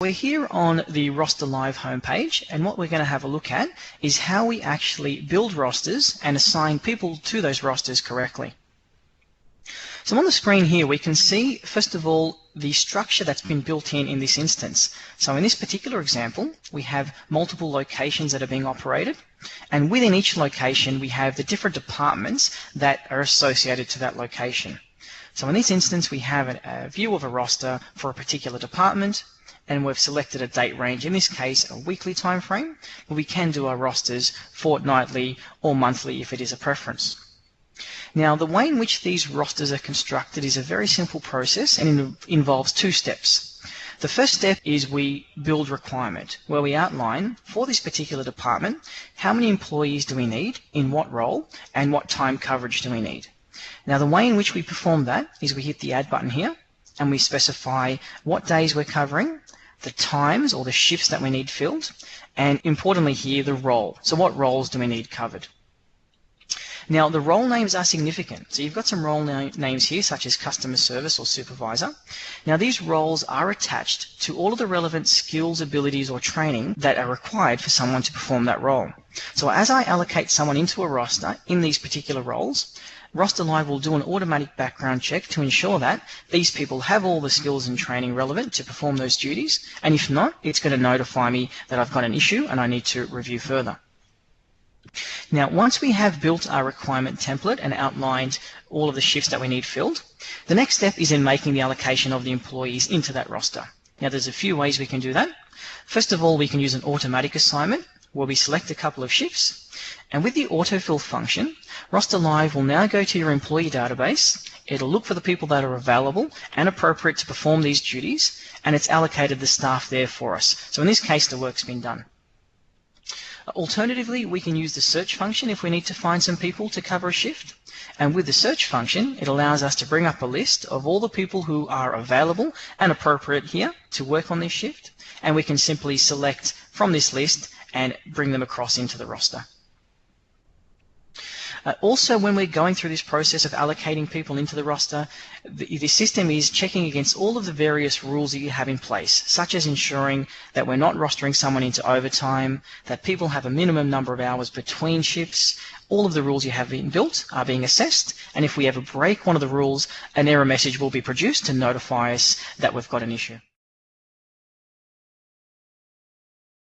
We're here on the RosterLive homepage, and what we're going to have a look at is how we actually build rosters and assign people to those rosters correctly. So on the screen here we can see, first of all, the structure that's been built in this instance. So in this particular example, we have multiple locations that are being operated, and within each location we have the different departments that are associated to that location. So in this instance we have a view of a roster for a particular department, and we've selected a date range, in this case a weekly time frame, but we can do our rosters fortnightly or monthly if it is a preference. Now, the way in which these rosters are constructed is a very simple process, and it involves two steps. The first step is we build requirement, where we outline for this particular department how many employees do we need, in what role, and what time coverage do we need. Now, the way in which we perform that is we hit the add button here, and we specify what days we're covering, the times or the shifts that we need filled, and importantly here, the role. So what roles do we need covered? Now, the role names are significant. So you've got some role names here, such as customer service or supervisor. Now, these roles are attached to all of the relevant skills, abilities, or training that are required for someone to perform that role. So as I allocate someone into a roster in these particular roles, RosterLive will do an automatic background check to ensure that these people have all the skills and training relevant to perform those duties, and if not, it's going to notify me that I've got an issue and I need to review further. Now, once we have built our requirement template and outlined all of the shifts that we need filled, the next step is in making the allocation of the employees into that roster. Now, there's a few ways we can do that. First of all, we can use an automatic assignment where we select a couple of shifts, and with the autofill function, RosterLive will now go to your employee database. It'll look for the people that are available and appropriate to perform these duties, and it's allocated the staff there for us. So in this case, the work's been done. Alternatively, we can use the search function if we need to find some people to cover a shift. And with the search function, it allows us to bring up a list of all the people who are available and appropriate here to work on this shift, and we can simply select from this list and bring them across into the roster. Also, when we're going through this process of allocating people into the roster, the system is checking against all of the various rules that you have in place, such as ensuring that we're not rostering someone into overtime, that people have a minimum number of hours between shifts. All of the rules you have been built are being assessed, and if we ever break one of the rules, an error message will be produced to notify us that we've got an issue.